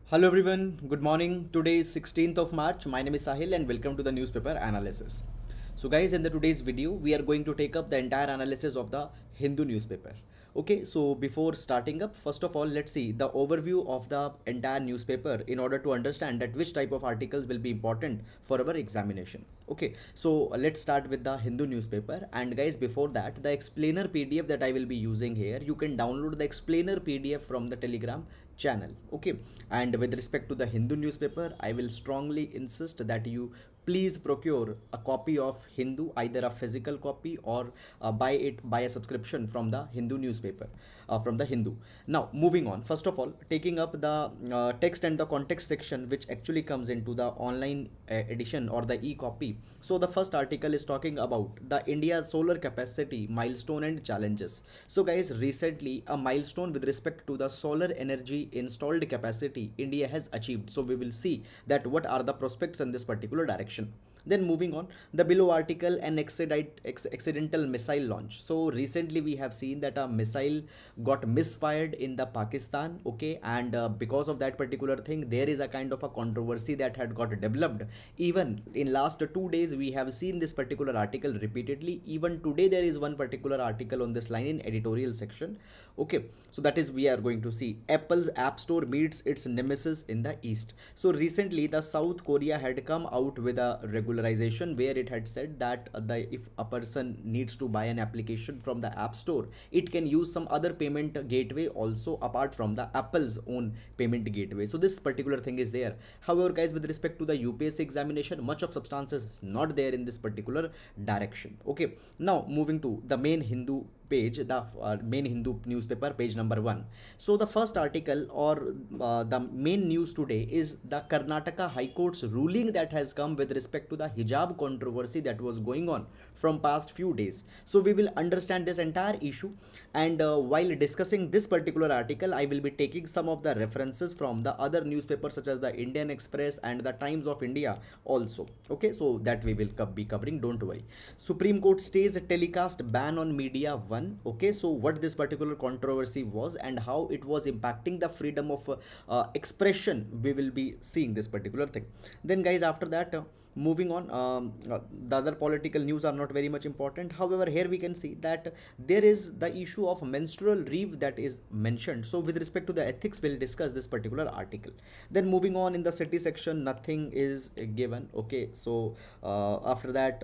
Hello everyone, good morning. Today is 16th of March. My name is Sahil and welcome to the newspaper analysis. So guys, in the today's video, we are going to take up the entire analysis of the Hindu newspaper. Okay, so before starting up, first of all, let's see the overview of the entire newspaper in order to understand that which type of articles will be important for our examination. Okay, so let's start with the Hindu newspaper. And guys, before that, the explainer PDF that I will be using here, you can download the explainer PDF from the Telegram channel. Okay, and with respect to the Hindu newspaper, I will strongly insist that you please procure a copy of Hindu, either a physical copy or buy a subscription from the Hindu newspaper, from the Hindu. Now moving on, first of all, taking up the text and the context section, which actually comes into the online edition or the e-copy. So the first article is talking about the India's solar capacity milestone and challenges. So guys, recently a milestone with respect to the solar energy installed capacity India has achieved. So we will see that what are the prospects in this particular direction. Then moving on, the below article, an accidental missile launch. So recently we have seen that a missile got misfired in the Pakistan. Okay, and because of that particular thing, there is a kind of a controversy that had got developed. Even in last 2 days, we have seen this particular article repeatedly. Even today, there is one particular article on this line in editorial section. Okay, so that is we are going to see Apple's App Store meets its nemesis in the East. So recently, the South Korea had come out with a regularization where it had said that if a person needs to buy an application from the App Store, it can use some other payment gateway also apart from the Apple's own payment gateway. So this particular thing is there. However, guys, with respect to the UPSC examination, much of substance is not there in this particular direction. Okay, now moving to the main Hindu page, the main Hindu newspaper, page number 1. So the first article or the main news today is the Karnataka High Court's ruling that has come with respect to the hijab controversy that was going on from past few days. So we will understand this entire issue, and while discussing this particular article, I will be taking some of the references from the other newspapers such as the Indian Express and the Times of India also. Okay, so that we will be covering, don't worry. Supreme Court stays a telecast ban on media 1. Okay, so what this particular controversy was and how it was impacting the freedom of expression, we will be seeing this particular thing. Then guys, after that, moving on, the other political news are not very much important. However, here we can see that there is the issue of menstrual leave that is mentioned. So with respect to the ethics, we'll discuss this particular article. Then moving on, in the city section, nothing is given. Okay, so after that,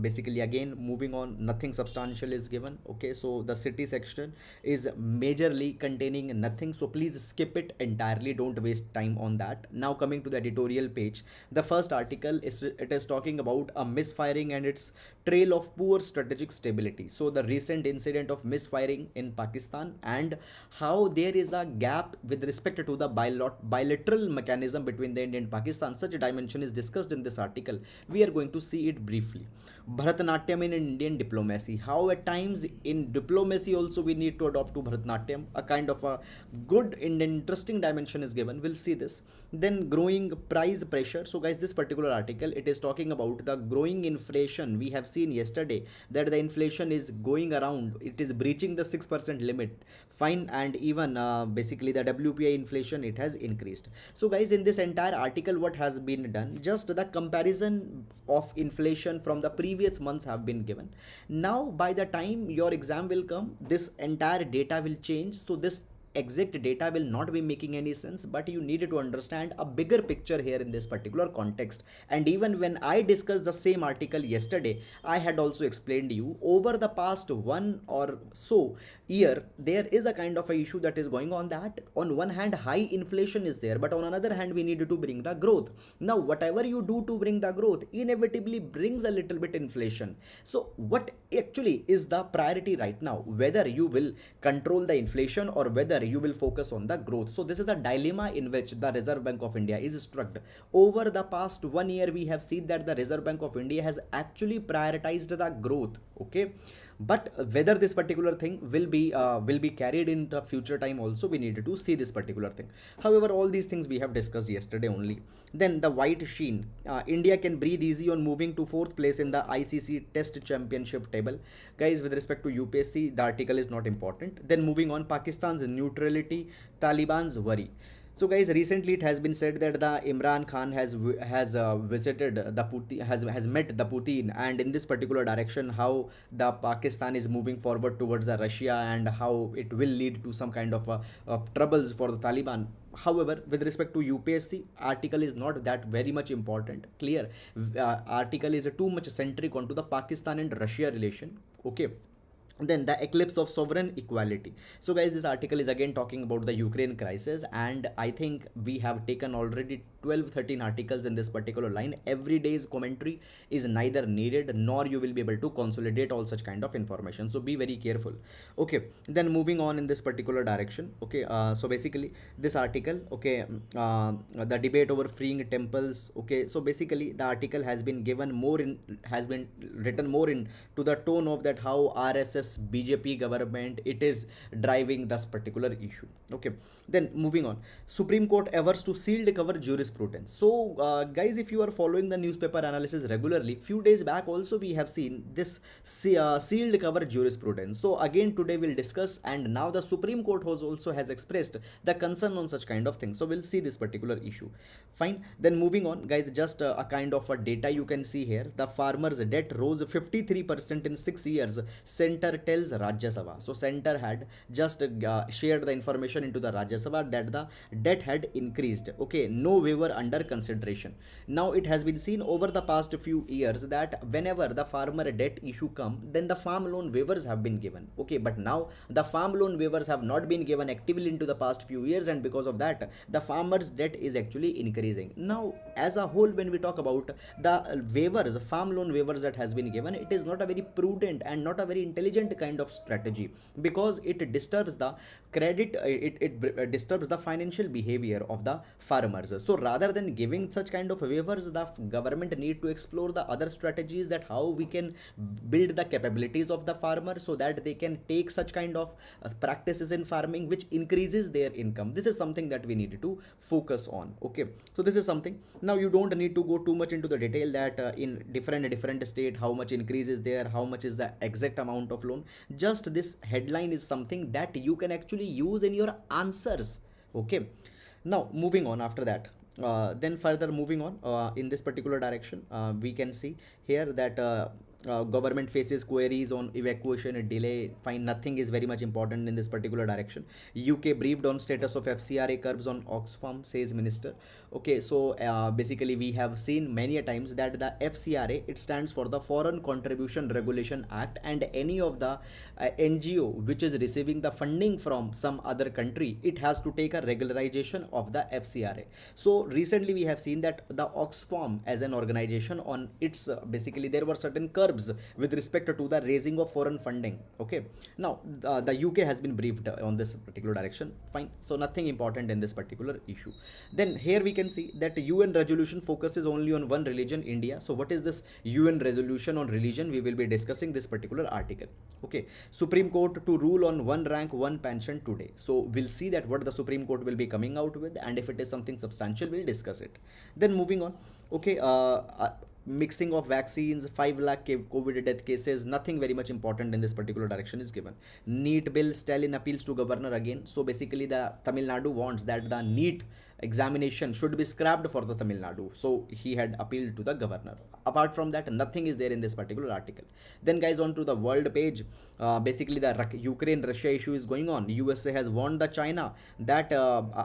basically again moving on, nothing substantial is given. Okay, so the city section is majorly containing nothing, so please skip it entirely, don't waste time on that. Now coming to the editorial page, the first article is, it is talking about a misfiring and its trail of poor strategic stability. So the recent incident of misfiring in Pakistan and how there is a gap with respect to the bilateral mechanism between the India and Pakistan, such a dimension is discussed in this article. We are going to see it briefly. Bharatanatyam in Indian diplomacy, how at times in diplomacy also we need to adopt to Bharatanatyam, a kind of a good and interesting dimension is given, we'll see this. Then growing price pressure. So guys, this particular article, it is talking about the growing inflation. We have seen yesterday that the inflation is going around, it is breaching the 6% limit, fine, and even basically the WPI inflation, it has increased. So guys, in this entire article, what has been done, just the comparison of inflation from the previous months have been given. Now by the time your exam will come, this entire data will change, so this exact data will not be making any sense, but you needed to understand a bigger picture here in this particular context. And even when I discussed the same article yesterday, I had also explained to you over the past one or so year, there is a kind of a issue that is going on, that on one hand high inflation is there, but on another hand we needed to bring the growth. Now whatever you do to bring the growth inevitably brings a little bit inflation. So what actually is the priority right now, whether you will control the inflation or whether you will focus on the growth? So this is a dilemma in which the Reserve Bank of India is struck. Over the past 1 year, we have seen that the Reserve Bank of India has actually prioritized the growth. Okay, but whether this particular thing will be carried in the future time also, we needed to see this particular thing. However, all these things we have discussed yesterday only. Then the white sheen, India can breathe easy on moving to 4th place in the ICC test championship table. Guys, with respect to UPSC, the article is not important. Then moving on, Pakistan's neutrality, Taliban's worry. So guys, recently it has been said that the Imran Khan has visited the Putin, has met the Putin, and in this particular direction, how the Pakistan is moving forward towards the Russia, and how it will lead to some kind of troubles for the Taliban. However, with respect to UPSC, article is not that very much important. Clear, article is too much centric onto the Pakistan and Russia relation. Okay, then the eclipse of sovereign equality. So guys, this article is again talking about the Ukraine crisis, and I think we have taken already 12-13 articles in this particular line. Every day's commentary is neither needed nor you will be able to consolidate all such kind of information, so be very careful. Okay, then moving on in this particular direction. Okay, so basically this article, okay, the debate over freeing temples. Okay, so basically the article has been given more in, has been written more in to the tone of that how RSS BJP government it is driving this particular issue. Okay, then moving on, Supreme Court averts to sealed cover jurisprudence. So guys, if you are following the newspaper analysis regularly, few days back also we have seen this sealed cover jurisprudence. So again today we'll discuss, and now the Supreme Court has expressed the concern on such kind of things, so we'll see this particular issue. Fine, then moving on guys, just a kind of a data you can see here. The farmers debt rose 53% in 6 years, center tells Rajya Sabha. So center had just shared the information into the Rajya Sabha that the debt had increased. Okay, no waiver under consideration. Now it has been seen over the past few years that whenever the farmer debt issue come, then the farm loan waivers have been given. Okay, but now the farm loan waivers have not been given actively into the past few years, and because of that the farmers debt is actually increasing. Now as a whole, when we talk about the waivers, farm loan waivers that has been given, it is not a very prudent and not a very intelligent kind of strategy, because it disturbs the credit, it disturbs the financial behavior of the farmers. So rather than giving such kind of waivers, the government need to explore the other strategies, that how we can build the capabilities of the farmer so that they can take such kind of practices in farming which increases their income. This is something that we need to focus on. Okay, so this is something. Now you don't need to go too much into the detail that in different state how much increase is there, how much is the exact amount of loan. Just this headline is something that you can actually use in your answers. Okay, now moving on after that, then further moving on in this particular direction, we can see here that government faces queries on evacuation and delay. Fine, nothing is very much important in this particular direction. UK briefed on status of FCRA curbs on Oxfam, says minister. Okay, so basically we have seen many a times that the FCRA, it stands for the Foreign Contribution Regulation Act, and any of the NGO which is receiving the funding from some other country, it has to take a regularization of the FCRA. So recently we have seen that the Oxfam as an organization, on its basically there were certain curbs with respect to the raising of foreign funding. Okay, now the UK has been briefed on this particular direction. Fine, so nothing important in this particular issue. Then here we can see that UN resolution focuses only on one religion, India. So what is this UN resolution on religion? We will be discussing this particular article. Okay, Supreme Court to rule on one rank one pension today. So we'll see that what the Supreme Court will be coming out with, and if it is something substantial, we'll discuss it. Then moving on. Okay, mixing of vaccines, 5 lakh COVID death cases, nothing very much important in this particular direction is given. NEET bill, Stalin appeals to governor again. So basically the Tamil Nadu wants that the NEET examination should be scrapped for the Tamil Nadu. So he had appealed to the governor. Apart from that, nothing is there in this particular article. Then guys, on to the world page, basically the Ukraine-Russia issue is going on. USA has warned the China that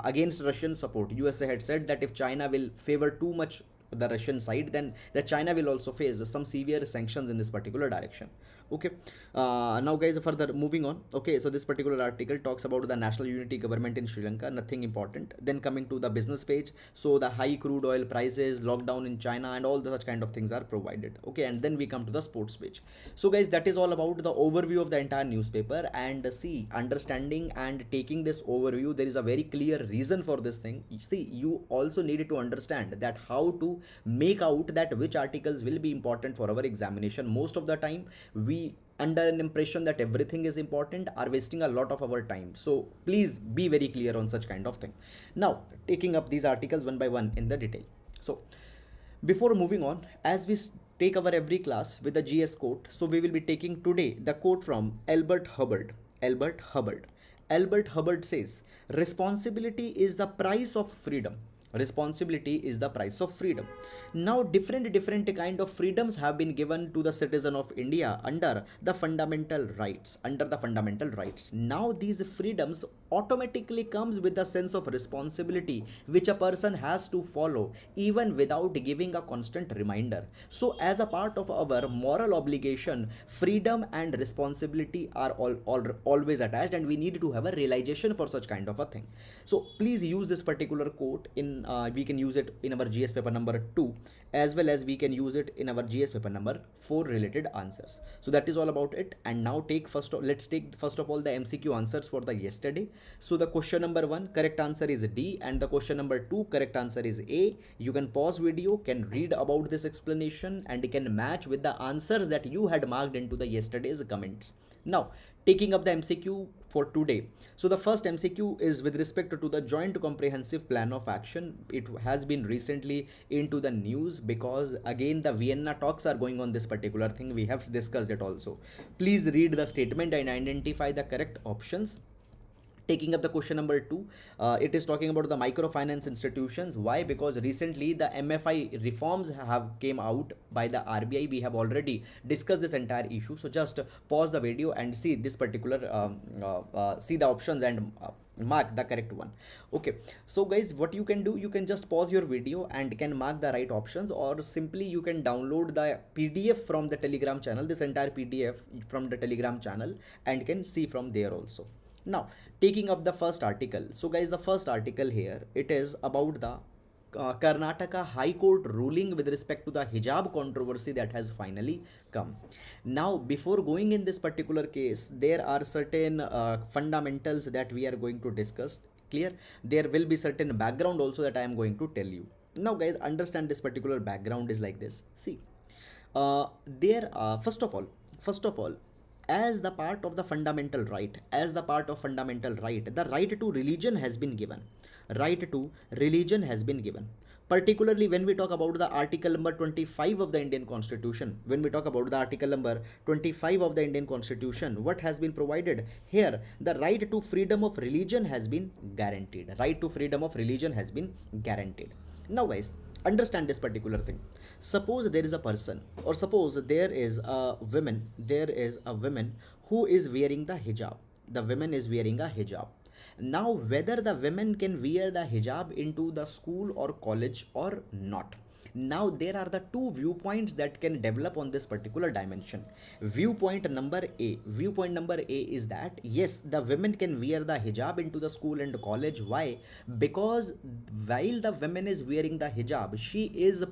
against Russian support. USA had said that if China will favor too much the Russian side, then the China will also face some severe sanctions in this particular direction. Okay, now guys, further moving on. Okay, so this particular article talks about the national unity government in Sri Lanka, nothing important. Then coming to the business page, so the high crude oil prices, lockdown in China, and all the such kind of things are provided. Okay, and then we come to the sports page. So guys, that is all about the overview of the entire newspaper. And see, understanding and taking this overview, there is a very clear reason for this thing. See, you also needed to understand that how to make out that which articles will be important for our examination. Most of the time we under an impression that everything is important are wasting a lot of our time, so please be very clear on such kind of thing. Now taking up these articles one by one in the detail. So before moving on, as we take our every class with the GS quote, so we will be taking today the quote from Albert Hubbard. Albert Hubbard says, responsibility is the price of freedom. Responsibility is the price of freedom. Now different kind of freedoms have been given to the citizen of India under the fundamental rights. Now these freedoms automatically comes with a sense of responsibility which a person has to follow even without giving a constant reminder. So as a part of our moral obligation, freedom and responsibility are always attached, and we need to have a realization for such kind of a thing. So please use this particular quote in we can use it in our GS paper number 2, as well as we can use it in our GS paper number 4 related answers. So that is all about it. And now let's take first of all the MCQ answers for the yesterday. So the question number 1 correct answer is D, and the question number 2 correct answer is A. You can pause video, can read about this explanation, and you can match with the answers that you had marked into the yesterday's comments. Now taking up the MCQ for today. So the first MCQ is with respect to the joint comprehensive plan of action. It has been recently into the news because again the Vienna talks are going on this particular thing. We have discussed it also. Please read the statement and identify the correct options. Taking up the question number 2, it is talking about the microfinance institutions. Why? Because recently the MFI reforms have came out by the RBI. We have already discussed this entire issue. So just pause the video and see this particular see the options and mark the correct one. Okay, so guys, what you can do, you can just pause your video and can mark the right options, or simply you can download the PDF from the Telegram channel, this entire PDF from the Telegram channel, and can see from there also. Now taking up the first article. So guys, the first article here, it is about the Karnataka High Court ruling with respect to the hijab controversy that has finally come. Now before going in this particular case, there are certain fundamentals that we are going to discuss. Clear? There will be certain background also that I am going to tell you. Now guys, understand this particular background is like this. See, first of all, as the part of the fundamental right, the right to religion has been given. Particularly when we talk about the article number 25 of the Indian Constitution. What has been provided here? The right to freedom of religion has been guaranteed. Now guys, understand this particular thing. Suppose there is a person, or suppose there is a woman who is wearing the hijab. Now whether the women can wear the hijab into the school or college or not. Now there are the two viewpoints that can develop on this particular dimension. Viewpoint number A is that yes, the women can wear the hijab into the school and college. Why? Because while the woman is wearing the hijab, she is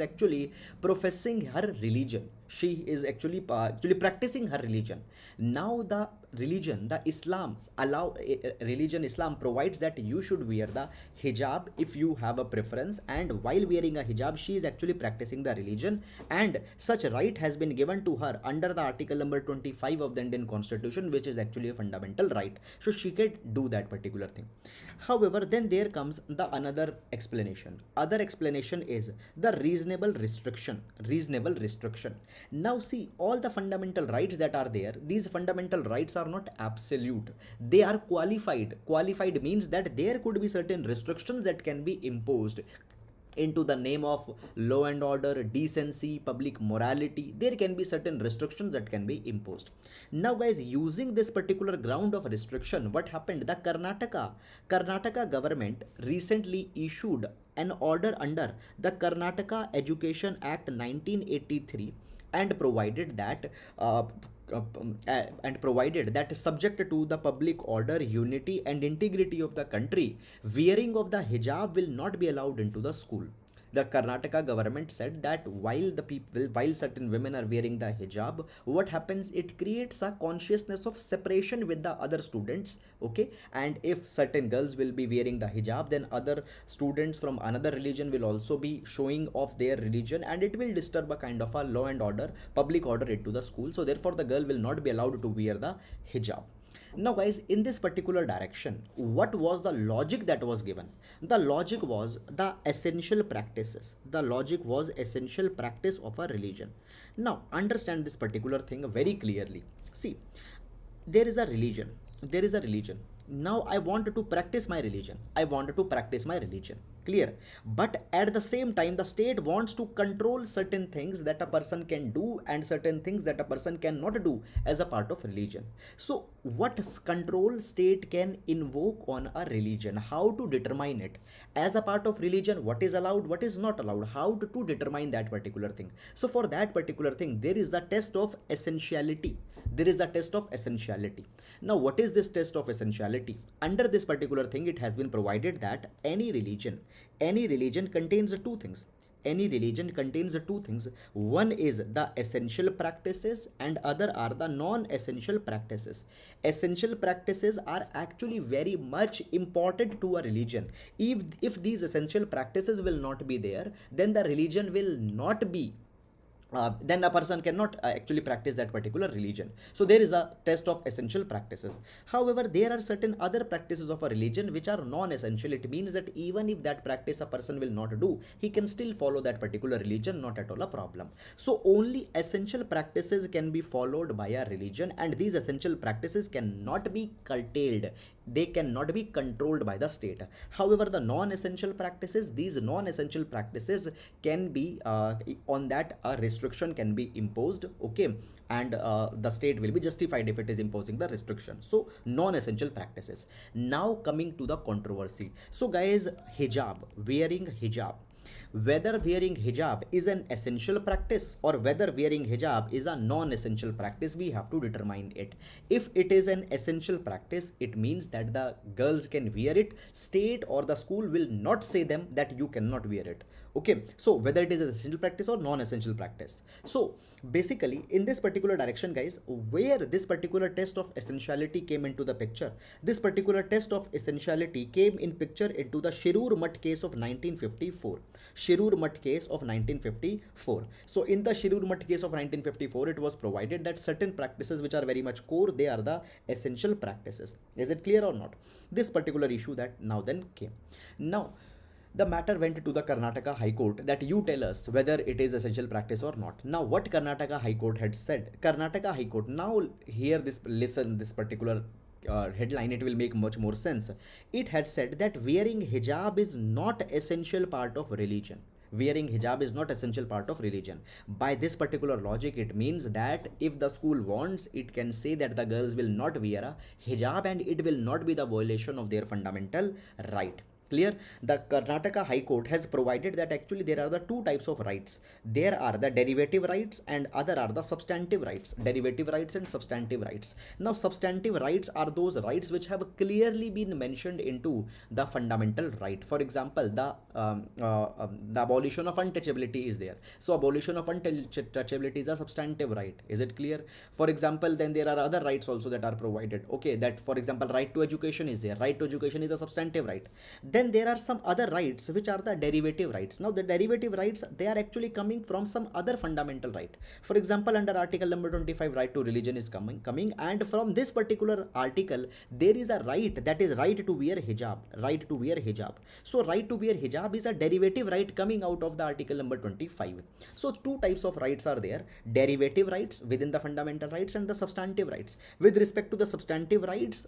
actually professing her religion. She is actually practicing her religion. Now the Islam provides that you should wear the hijab if you have a preference, and while wearing a hijab she is actually practicing the religion, and such right has been given to her under the article number 25 of the Indian Constitution, which is actually a fundamental right. So she can do that particular thing. However, then there comes the another explanation. Other explanation is the reasonable restriction. Now see, all the fundamental rights that are there, these fundamental rights are not absolute. They are qualified. Qualified means that there could be certain restrictions that can be imposed into the name of law and order, decency, public morality. There can be certain restrictions that can be imposed. Now guys, using this particular ground of restriction, what happened? The Karnataka government recently issued an order under the Karnataka Education Act 1983, and provided that subject to the public order, unity and integrity of the country, wearing of the hijab will not be allowed into the school. The Karnataka government said that while certain women are wearing the hijab, what happens? It creates a consciousness of separation with the other students. Okay, and if certain girls will be wearing the hijab, then other students from another religion will also be showing off their religion, and it will disturb a kind of a law and order, public order into the school. So therefore the girl will not be allowed to wear the hijab. Now guys, in this particular direction, what was the logic that was given? The logic was the essential practices. The logic was essential practice of a religion. Now understand this particular thing very clearly. See, there is a religion. there is a religion. Now I want to practice my religion. I want to practice my religion. Clear? But at the same time, the state wants to control certain things that a person can do and certain things that a person cannot do as a part of religion. So, what control state can invoke on a religion? How to determine it? As a part of religion, what is allowed, what is not allowed? How to determine that particular thing? So, for that particular thing, there is the test of essentiality. There is a test of essentiality. Now, what is this test of essentiality? Under this particular thing, it has been provided that any religion contains two things. Any religion contains two things. One is the essential practices and other are the non-essential practices. Essential practices are actually very much important to a religion. If these essential practices will not be there, then the religion will not be then a person cannot actually practice that particular religion. So there is a test of essential practices. However, there are certain other practices of a religion which are non-essential. It means that even if that practice a person will not do, he can still follow that particular religion, not at all a problem. So only essential practices can be followed by a religion, and these essential practices cannot be curtailed. They cannot be controlled by the state. However, the non-essential practices, these non-essential practices can be on that a restriction can be imposed, okay, and the state will be justified if it is imposing the restriction. So non-essential practices. Now coming to the controversy. So guys, hijab, wearing hijab, whether wearing hijab is an essential practice or whether wearing hijab is a non-essential practice, we have to determine it. If it is an essential practice, it means that the girls can wear it. State or the school will not say them that you cannot wear it. Okay, so whether it is an essential practice or non-essential practice. So basically in this particular direction guys, where this particular test of essentiality came into the picture, this particular test of essentiality came in picture into the Shirur Mutt case of 1954. Shirur Mutt case of 1954. So in the Shirur Mutt case of 1954, it was provided that certain practices which are very much core, they are the essential practices. Is it clear or not? This particular issue that now then came. Now the matter went to the Karnataka High Court that you tell us whether it is essential practice or not. Now what Karnataka High Court had said, Karnataka High Court, now here this, listen this particular headline, it will make much more sense. It had said that wearing hijab is not essential part of religion. Wearing hijab is not essential part of religion. By this particular logic, it means that if the school wants, it can say that the girls will not wear a hijab and it will not be the violation of their fundamental right. Clear? The Karnataka High Court has provided that actually there are the two types of rights. There are the derivative rights and other are the substantive rights. Derivative rights and substantive rights. Now substantive rights are those rights which have clearly been mentioned into the fundamental right. For example, the abolition of untouchability is there. So abolition of untouchability is a substantive right. Is it clear? For example, then there are other rights also that are provided. Okay, that for example, right to education is there. Right to education is a substantive right. Then there are some other rights which are the derivative rights. Now the derivative rights, they are actually coming from some other fundamental right. For example, under article number 25, right to religion is coming, and from this particular article there is a right, that is right to wear hijab. Right to wear hijab. So right to wear hijab is a derivative right coming out of the article number 25. So two types of rights are there: derivative rights within the fundamental rights and the substantive rights. With respect to the substantive rights,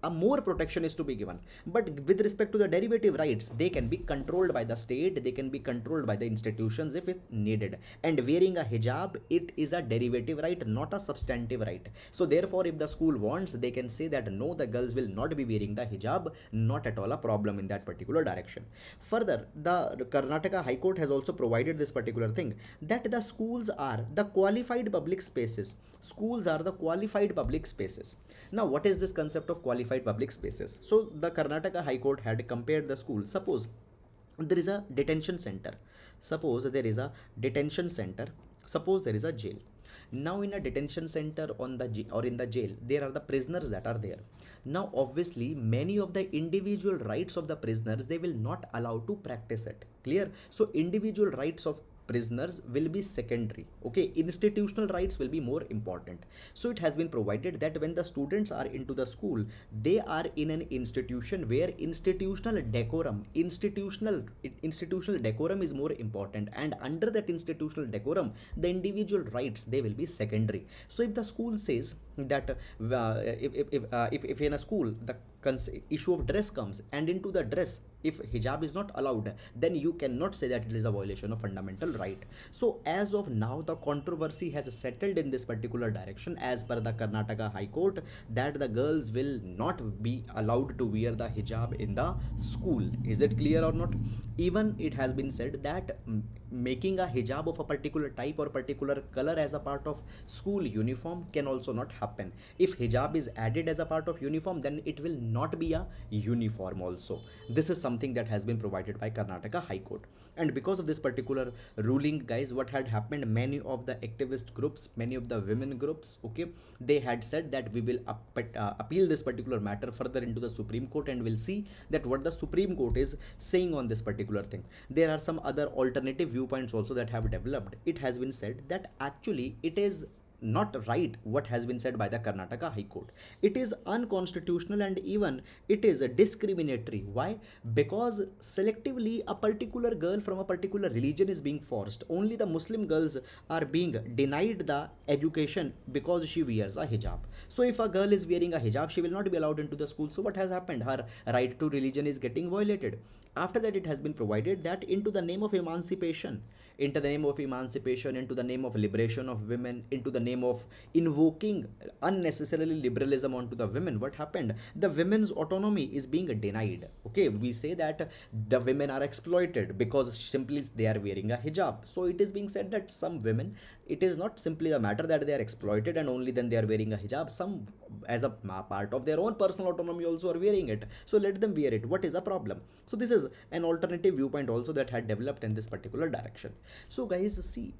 a more protection is to be given, but with respect to the derivative rights, they can be controlled by the state, they can be controlled by the institutions if it's needed. And wearing a hijab, it is a derivative right, not a substantive right. So therefore, if the school wants, they can say that no, the girls will not be wearing the hijab, not at all a problem in that particular direction. Further, the Karnataka High Court has also provided this particular thing, that the schools are the qualified public spaces. Schools are the qualified public spaces. Now what is this concept of qualified public spaces? So the Karnataka High Court had compared the school. Suppose there is a detention center. Suppose there is a detention center. Suppose there is a jail. Now in a detention center or in the jail, there are the prisoners that are there. Now obviously many of the individual rights of the prisoners, they will not allow to practice it. Clear? So individual rights of prisoners will be secondary. Okay, institutional rights will be more important. So it has been provided that when the students are into the school, they are in an institution where institutional decorum is more important, and under that institutional decorum, the individual rights, they will be secondary. So if the school says that if in a school the issue of dress comes, and into the dress if hijab is not allowed, then you cannot say that it is a violation of fundamental right. So as of now the controversy has settled in this particular direction as per the Karnataka High Court, that the girls will not be allowed to wear the hijab in the school. Is it clear or not? Even it has been said that making a hijab of a particular type or particular color as a part of school uniform can also not happen. If hijab is added as a part of uniform, then it will not be a uniform also. This is something that has been provided by Karnataka High Court. And because of this particular ruling, guys, what had happened, many of the activist groups, many of the women groups, okay, they had said that we will appeal this particular matter further into the Supreme Court, and we'll see that what the Supreme Court is saying on this particular thing. There are some other alternative viewpoints also that have developed. It has been said that actually it is not right what has been said by the Karnataka High Court. It is unconstitutional, and even it is discriminatory. Why? Because selectively a particular girl from a particular religion is being forced. Only the Muslim girls are being denied the education because she wears a hijab. So if a girl is wearing a hijab, she will not be allowed into the school. So what has happened? Her right to religion is getting violated. After that, it has been provided that into the name of emancipation, into the name of emancipation, into the name of liberation of women, into the name of invoking unnecessarily liberalism onto the women, what happened? The women's autonomy is being denied. Okay, we say that the women are exploited because simply they are wearing a hijab. So it is being said that some women, it is not simply the matter that they are exploited and only then they are wearing a hijab. Some, as a part of their own personal autonomy, also are wearing it. So let them wear it. What is the problem? So this is an alternative viewpoint also that had developed in this particular direction. So guys, see,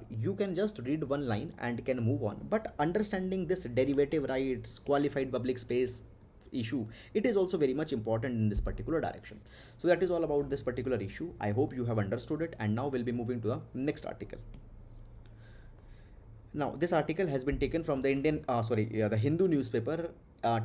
you can just read one line and can move on, but understanding this derivative rights, qualified public space issue, it is also very much important in this particular direction. So that is all about this particular issue. I hope you have understood it, and now we'll be moving to the next article. Now, this article has been taken from the the Hindu newspaper,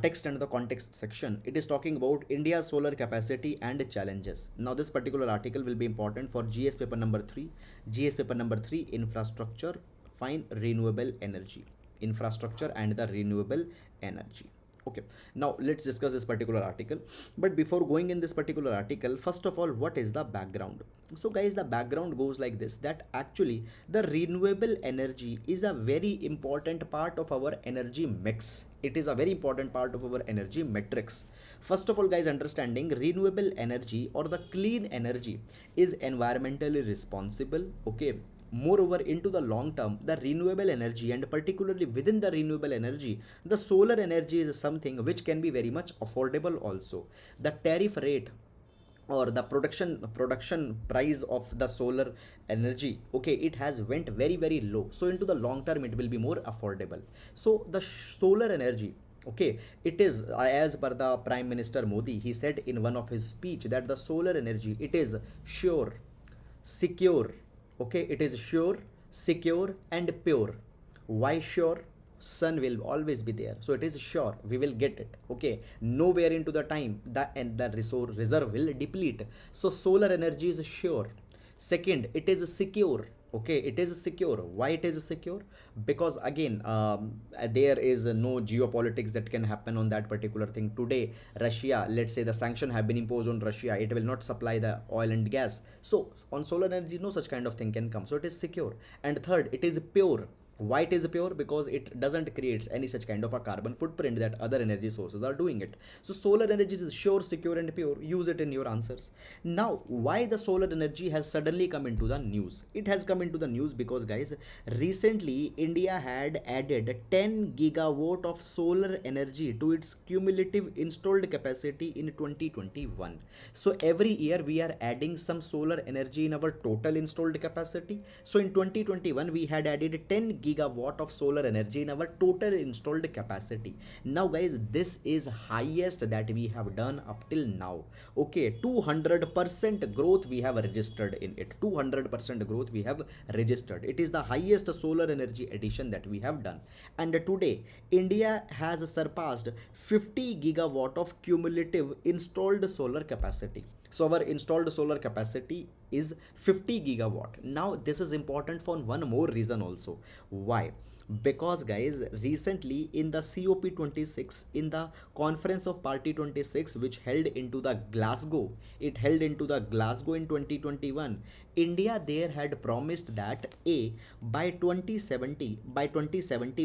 text and the context section. It is talking about India's solar capacity and challenges. Now, this particular article will be important for GS paper number 3. GS paper number 3, infrastructure, fine, renewable energy. Infrastructure and the renewable energy. Okay, now let's discuss this particular article. But before going in this particular article, first of all, what is the background? So guys, the background goes like this, that actually the renewable energy is a very important part of our energy mix. It is a very important part of our energy matrix. First of all, guys, understanding renewable energy or the clean energy is environmentally responsible. Okay, moreover, into the long term, the renewable energy, and particularly within the renewable energy, the solar energy is something which can be very much affordable also. The tariff rate or the production price of the solar energy, okay, it has went very low. So into the long term, it will be more affordable. So the solar energy, okay, it is as per the Prime Minister Modi, he said in one of his speech that the solar energy, it is sure, secure, okay, it is sure, secure and pure. Why sure? Sun will always be there, so it is sure we will get it. Okay, nowhere into the time the resource reserve will deplete. So solar energy is sure. Second, it is secure. Okay, it is secure. Why it is secure? Because again, there is no geopolitics that can happen on that particular thing. Today, Russia, let's say the sanction have been imposed on Russia, it will not supply the oil and gas. So on solar energy, no such kind of thing can come. So it is secure. And third, it is pure. Why it is pure? Because it doesn't create any such kind of a carbon footprint that other energy sources are doing it. So solar energy is sure, secure and pure. Use it in your answers. Now, why the solar energy has suddenly come into the news? It has come into the news because, guys, recently India had added 10 gigawatt of solar energy to its cumulative installed capacity in 2021. So every year we are adding some solar energy in our total installed capacity. So in 2021 we had added 10 gigawatt of solar energy in our total installed capacity. Now guys, this is highest that we have done up till now. Okay, 200% growth we have registered in it. 200% growth we have registered. It is the highest solar energy addition that we have done. And today India has surpassed 50 gigawatt of cumulative installed solar capacity. So our installed solar capacity is 50 gigawatt. Now this is important for one more reason also. Why? Because guys, recently in the COP26, in the Conference of Party 26, which held into the Glasgow, it held into the Glasgow in 2021, India there had promised that by 2070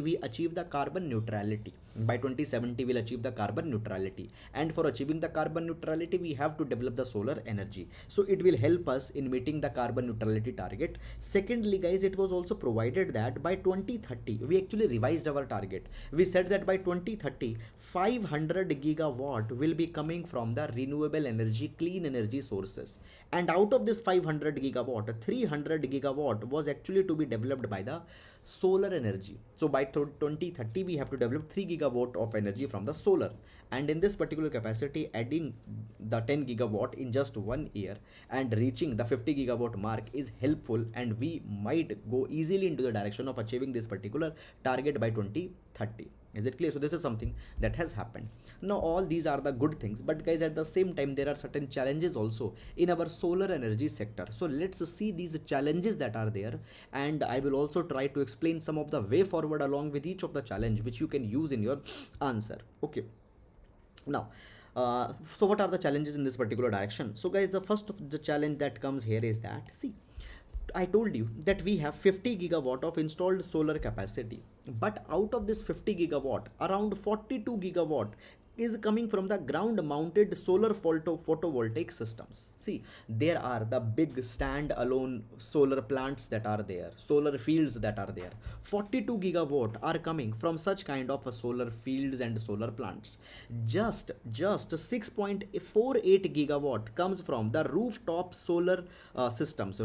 we achieve the carbon neutrality. By 2070 we'll achieve the carbon neutrality, and for achieving the carbon neutrality we have to develop the solar energy, so it will help us in meeting the carbon neutrality target. Secondly guys, it was also provided that by 2030 we actually revised our target. We said that by 2030 500 gigawatt will be coming from the renewable energy, clean energy sources, and out of this 500 gigawatt, 300 gigawatt was actually to be developed by the solar energy. So by 2030 we have to develop 3 gigawatt of energy from the solar, and in this particular capacity, adding the 10 gigawatt in just 1 year and reaching the 50 gigawatt mark is helpful, and we might go easily into the direction of achieving this particular target by 2030. Is it clear? So this is something that has happened. Now all these are the good things, but guys, at the same time there are certain challenges also in our solar energy sector. So let's see these challenges that are there, and I will also try to explain some of the way forward along with each of the challenge which you can use in your answer. Okay, now so what are the challenges in this particular direction? So guys, the first of the challenge that comes here is that, see, I told you that we have 50 gigawatt of installed solar capacity, but out of this 50 gigawatt, around 42 gigawatt is coming from the ground mounted solar photovoltaic systems. See, there are the big stand alone solar plants that are there, solar fields that are there. 42 gigawatt are coming from such kind of solar fields and solar plants. Just 6.48 gigawatt comes from the rooftop solar systems.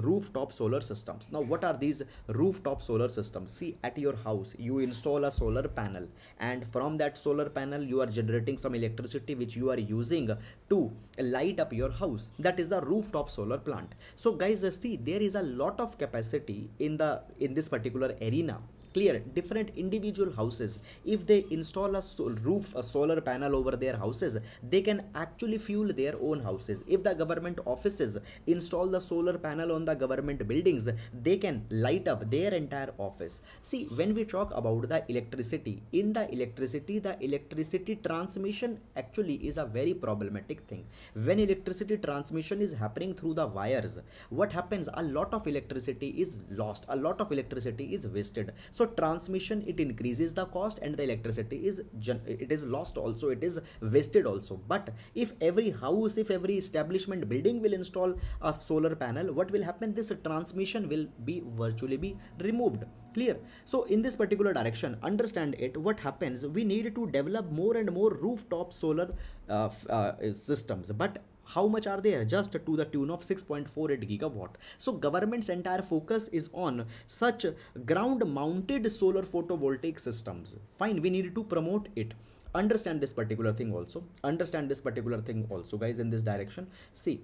Now what are these rooftop solar systems? See, at your house you install a solar panel, and from that solar panel you are generating some electricity which you are using to light up your house. That is the rooftop solar plant. So guys, see, there is a lot of capacity in this particular arena. Clear? Different individual houses, if they install a solar panel over their houses, they can actually fuel their own houses. If the government offices install the solar panel on the government buildings, they can light up their entire office. See, when we talk about the electricity, the electricity transmission actually is a very problematic thing. When electricity transmission is happening through the wires, what happens? A lot of electricity is lost, a lot of electricity is wasted. So transmission, it increases the cost, and the electricity is lost also, it is wasted also. But if every house, if every establishment building will install a solar panel, what will happen? This transmission will be virtually be removed. Clear? So in this particular direction, understand it, what happens? We need to develop more and more rooftop solar systems, but how much are there? Just to the tune of 6.48 gigawatt. So government's entire focus is on such ground mounted solar photovoltaic systems. Fine, we need to promote it. Understand this particular thing also, guys, in this direction. See,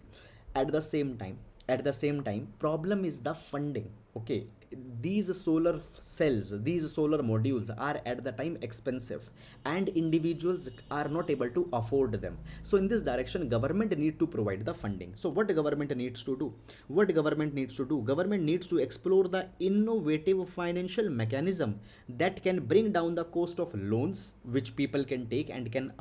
at the same time, problem is the funding. Okay, these solar cells, these solar modules are at the time expensive, and individuals are not able to afford them. So in this direction, government need to provide the funding. So what government needs to do? Government needs to explore the innovative financial mechanism that can bring down the cost of loans which people can take and can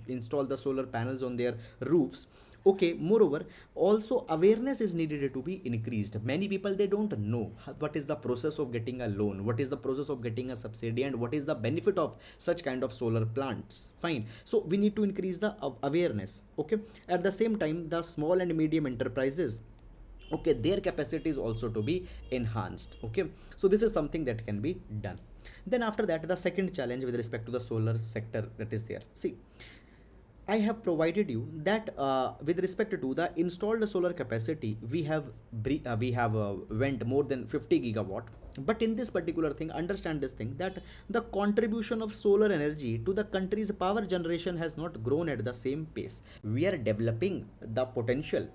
install the solar panels on their roofs. Okay, moreover, also awareness is needed to be increased. Many people, they don't know what is the process of getting a loan, what is the process of getting a subsidy, and what is the benefit of such kind of solar plants. Fine, so we need to increase the awareness. Okay, at the same time, the small and medium enterprises, okay, their capacity is also to be enhanced. Okay, so this is something that can be done. Then after that, the second challenge with respect to the solar sector that is there. See, I have provided you that with respect to the installed solar capacity, we have went more than 50 gigawatt. But in this particular thing, understand this thing, that the contribution of solar energy to the country's power generation has not grown at the same pace. We are developing the potential.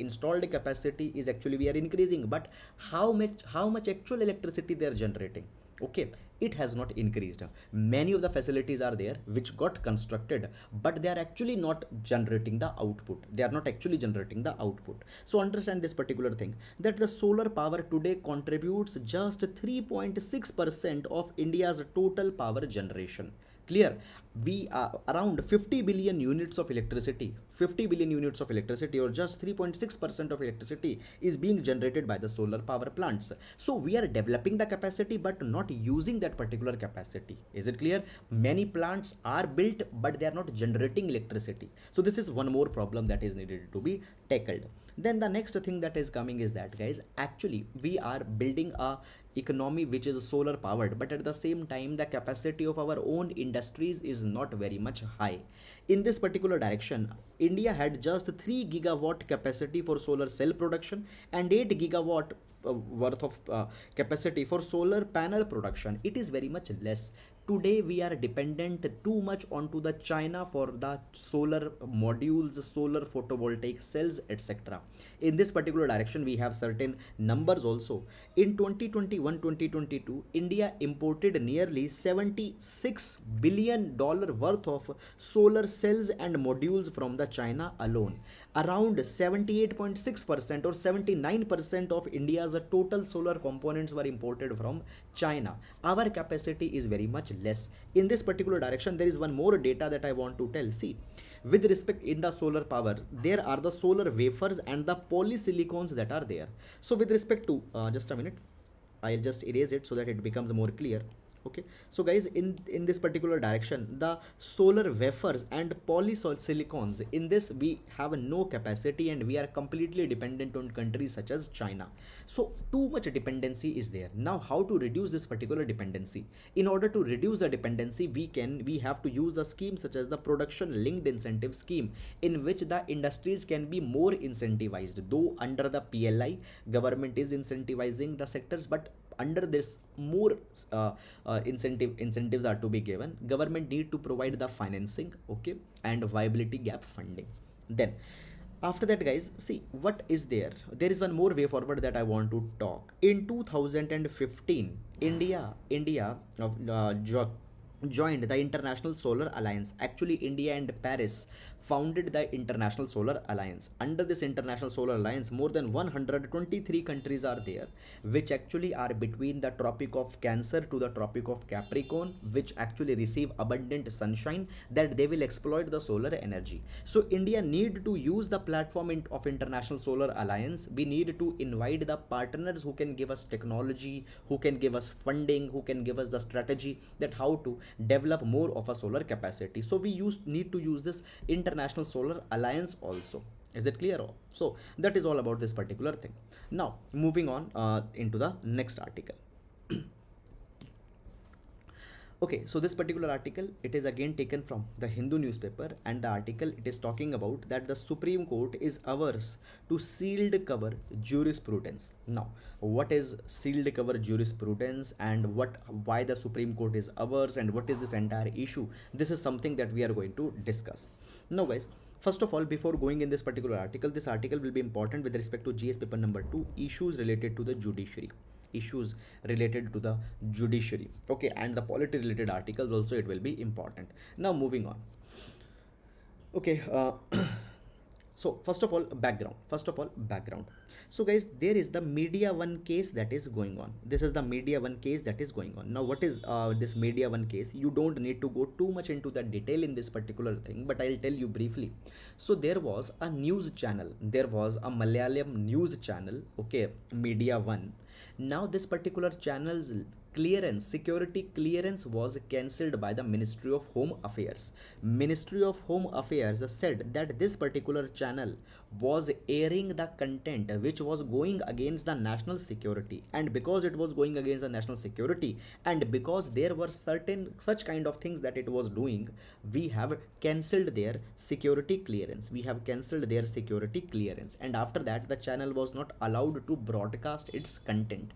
Installed capacity is actually, we are increasing, but how much actual electricity they are generating? Okay, it has not increased. Many of the facilities are there which got constructed, but they are actually not generating the output. They are not actually generating the output. So understand this particular thing, that the solar power today contributes just 3.6% of India's total power generation. Clear? We are around 50 billion units of electricity. 50 billion units of electricity, or just 3.6% of electricity, is being generated by the solar power plants. So we are developing the capacity but not using that particular capacity. Is it clear? Many plants are built but they are not generating electricity. So this is one more problem that is needed to be tackled. Then the next thing that is coming is that, guys, actually we are building a economy which is solar powered, but at the same time the capacity of our own industries is not very much high. In this particular direction, India had just 3 gigawatt capacity for solar cell production and 8 gigawatt worth of capacity for solar panel production. It is very much less. Today we are dependent too much onto the China for the solar modules, solar photovoltaic cells, etc. In this particular direction we have certain numbers also. In 2021-2022, India imported nearly $76 billion worth of solar cells and modules from the China alone. Around 78.6% or 79% of India's total solar components were imported from China. Our capacity is very much less. In this particular direction, there is one more data that I want to tell. See, with respect in the solar power, there are the solar wafers and the polysilicons that are there. So with respect to, just a minute, I'll just erase it so that it becomes more clear. Okay, so guys, in this particular direction, the solar wafers and polysilicons, in this we have no capacity and we are completely dependent on countries such as China. So too much dependency is there. Now how to reduce this particular dependency? In order to reduce the dependency, we have to use the scheme such as the production linked incentive scheme, in which the industries can be more incentivized. Though under the PLI, government is incentivizing the sectors, but under this more incentives are to be given. Government need to provide the financing, okay, and viability gap funding. Then after that, guys, see what is there. There is one more way forward that I want to talk. In 2015, India joined the International Solar Alliance. Actually, India and Paris founded the International Solar Alliance. Under this International Solar Alliance, more than 123 countries are there, which actually are between the Tropic of Cancer to the Tropic of Capricorn, which actually receive abundant sunshine, that they will exploit the solar energy. So India need to use the platform of International Solar Alliance. We need to invite the partners who can give us technology, who can give us funding, who can give us the strategy that how to develop more of a solar capacity. So we need to use this International Solar Alliance also. Is it clear? So that is all about this particular thing. Now moving on into the next article. Okay, so this particular article, it is again taken from the Hindu newspaper, and the article, it is talking about that the Supreme Court is averse to sealed cover jurisprudence. Now, what is sealed cover jurisprudence, and why the Supreme Court is averse, and what is this entire issue? This is something that we are going to discuss. Now, guys, first of all, before going in this particular article, this article will be important with respect to GS paper number 2, issues related to the judiciary. Issues related to the judiciary, okay, and the polity related articles also, it will be important. Now moving on. Okay, so first of all, background. So guys, there is the Media One case that is going on. This is the Media One case that is going on. Now what is this Media One case? You don't need to go too much into the detail in this particular thing, but I'll tell you briefly. So there was a news channel, there was a Malayalam news channel, okay, Media One. Now this particular channel's security clearance was cancelled by the Ministry of Home Affairs. Ministry of Home Affairs said that this particular channel was airing the content which was going against the national security, and because it was going against the national security, and because there were certain such kind of things that it was doing, we have cancelled their security clearance. And after that, the channel was not allowed to broadcast its content.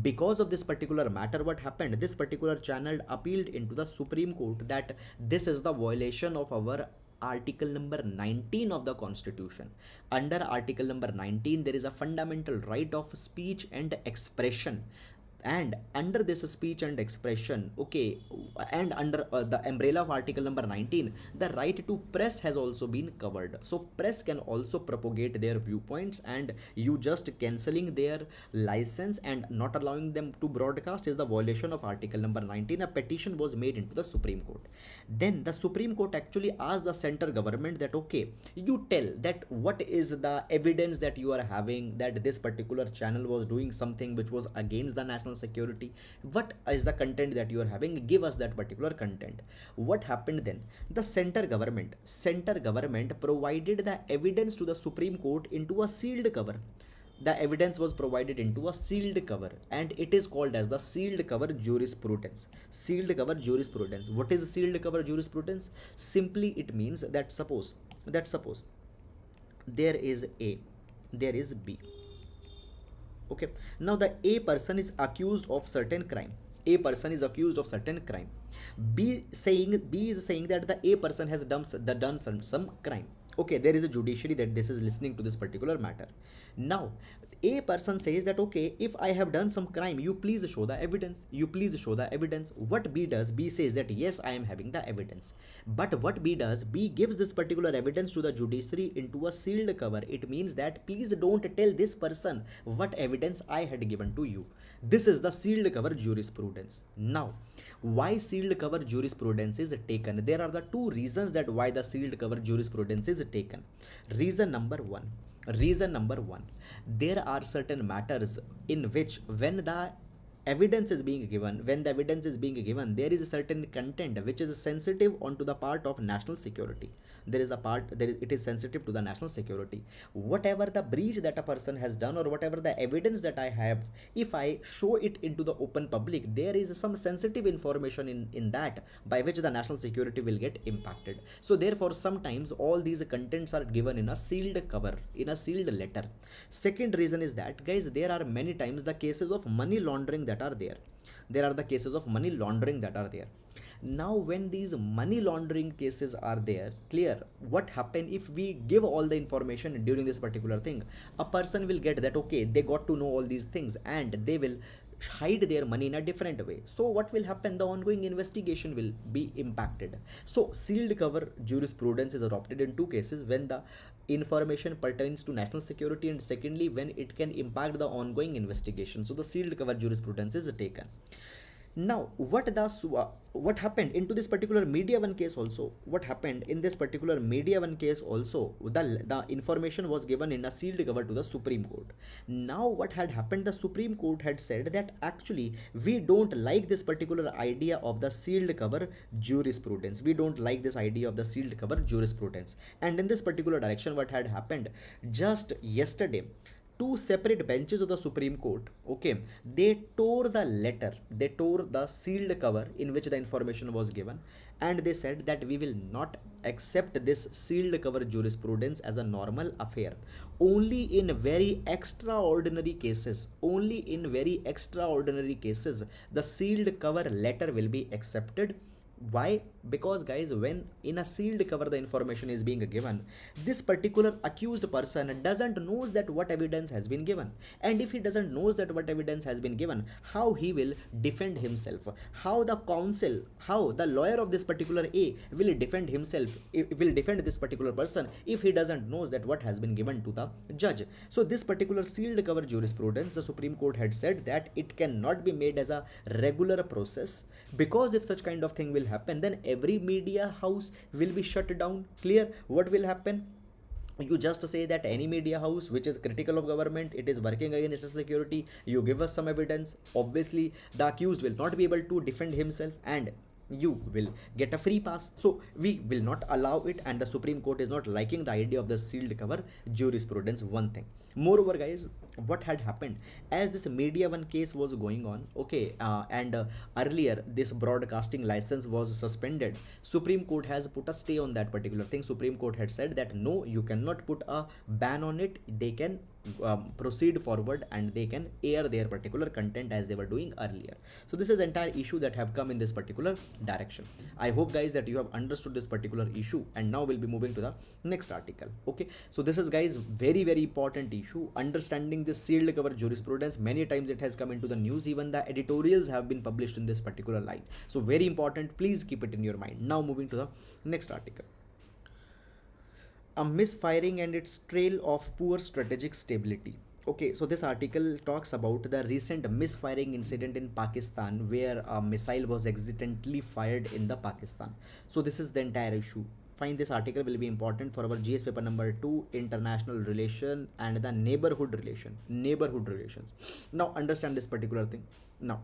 Because of this particular matter, what happened, this particular channel appealed into the Supreme Court that this is the violation of our article number 19 of the Constitution. Under article number 19, there is a fundamental right of speech and expression. And under this speech and expression, okay, and under the umbrella of article number 19, the right to press has also been covered. So press can also propagate their viewpoints, and you just cancelling their license and not allowing them to broadcast is the violation of article number 19. A petition was made into the Supreme Court. Then the Supreme Court actually asked the center government that, okay, you tell that what is the evidence that you are having that this particular channel was doing something which was against the national security. What is the content that you are having? Give us that particular content. What happened then? The center government provided the evidence to the Supreme Court into a sealed cover. The evidence was provided into a sealed cover, and it is called as the sealed cover jurisprudence. Sealed cover jurisprudence. What is sealed cover jurisprudence? Simply it means that suppose there is A, there is B. Okay, now the A person is accused of certain crime. A person is accused of certain crime. B is saying that the A person has done some crime. Okay, there is a judiciary that this is listening to this particular matter. Now A person says that, okay, if I have done some crime, you please show the evidence. You please show the evidence. What B does, B says that yes, I am having the evidence. But what B does, B gives this particular evidence to the judiciary into a sealed cover. It means that please don't tell this person what evidence I had given to you. This is the sealed cover jurisprudence. Now, why sealed cover jurisprudence is taken? There are the two reasons that why the sealed cover jurisprudence is taken. Reason number one, there are certain matters in which when the evidence is being given, there is a certain content which is sensitive onto the part of national security. It is sensitive to the national security. Whatever the breach that a person has done, or whatever the evidence that I have, if I show it into the open public, there is some sensitive information in that by which the national security will get impacted. So therefore sometimes all these contents are given in a sealed cover, in a sealed letter. Second reason is that, guys, there are many times the cases of money laundering that are there. Now when these money laundering cases are there, clear, what happen if we give all the information during this particular thing? A person will get that, okay, they got to know all these things, and they will hide their money in a different way. So what will happen? The ongoing investigation will be impacted. So sealed cover jurisprudence is adopted in two cases: when the information pertains to national security, and secondly when it can impact the ongoing investigation. So the sealed cover jurisprudence is taken. Now what happened into this particular media one case also? The information was given in a sealed cover to the Supreme Court. Now what had happened? The Supreme Court had said that actually we don't like this particular idea of the sealed cover jurisprudence. And in this particular direction, what had happened just yesterday, two separate benches of the Supreme Court, okay, they tore the sealed cover in which the information was given, and they said that we will not accept this sealed cover jurisprudence as a normal affair. Only in very extraordinary cases, the sealed cover letter will be accepted. Why? Because, guys, when in a sealed cover the information is being given, this particular accused person doesn't knows that what evidence has been given. And if he doesn't knows that what evidence has been given, how he will defend himself? How the lawyer of this particular A will defend himself, will defend this particular person if he doesn't knows that what has been given to the judge? So this particular sealed cover jurisprudence, the Supreme Court had said that it cannot be made as a regular process, because if such kind of thing will happen, then every media house will be shut down. Clear? What will happen? You just say that any media house which is critical of government, it is working against national security, you give us some evidence, obviously the accused will not be able to defend himself, and you will get a free pass. So we will not allow it, and the Supreme Court is not liking the idea of the sealed cover jurisprudence. One thing moreover, guys, what had happened, as this media one case was going on, okay, and earlier this broadcasting license was suspended, Supreme Court has put a stay on that particular thing. Supreme Court had said that no, you cannot put a ban on it, they can proceed forward and they can air their particular content as they were doing earlier. So this is entire issue that have come in this particular direction. I hope guys that you have understood this particular issue, and now we'll be moving to the next article. Okay, so this is guys very important issue, understanding this sealed cover jurisprudence. Many times it has come into the news, even the editorials have been published in this particular line. So very important, please keep it in your mind. Now moving to the next article. A misfiring and its trail of poor strategic stability. Okay, so this article talks about the recent misfiring incident in Pakistan where a missile was accidentally fired in the Pakistan. So this is the entire issue. Find this article will be important for our GS paper number 2, international relation and the neighborhood relations. Now understand this particular thing. Now,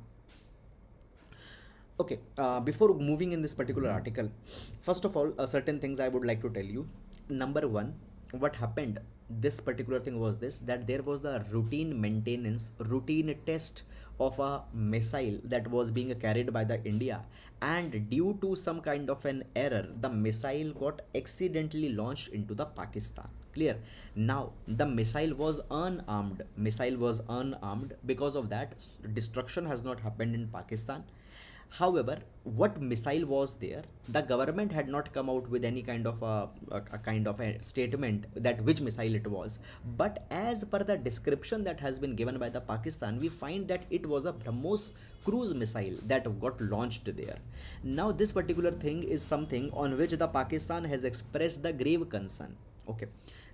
okay, before moving in this particular article, first of all, certain things I would like to tell you. Number one, what happened, this particular thing was this, that there was the routine test of a missile that was being carried by the India, and due to some kind of an error the missile got accidentally launched into the Pakistan. Clear? Now the missile was unarmed, because of that destruction has not happened in Pakistan. However, what missile was there, the government had not come out with any kind of a statement that which missile it was. But as per the description that has been given by the Pakistan, we find that it was a BrahMos cruise missile that got launched there. Now this particular thing is something on which the Pakistan has expressed the grave concern. Okay.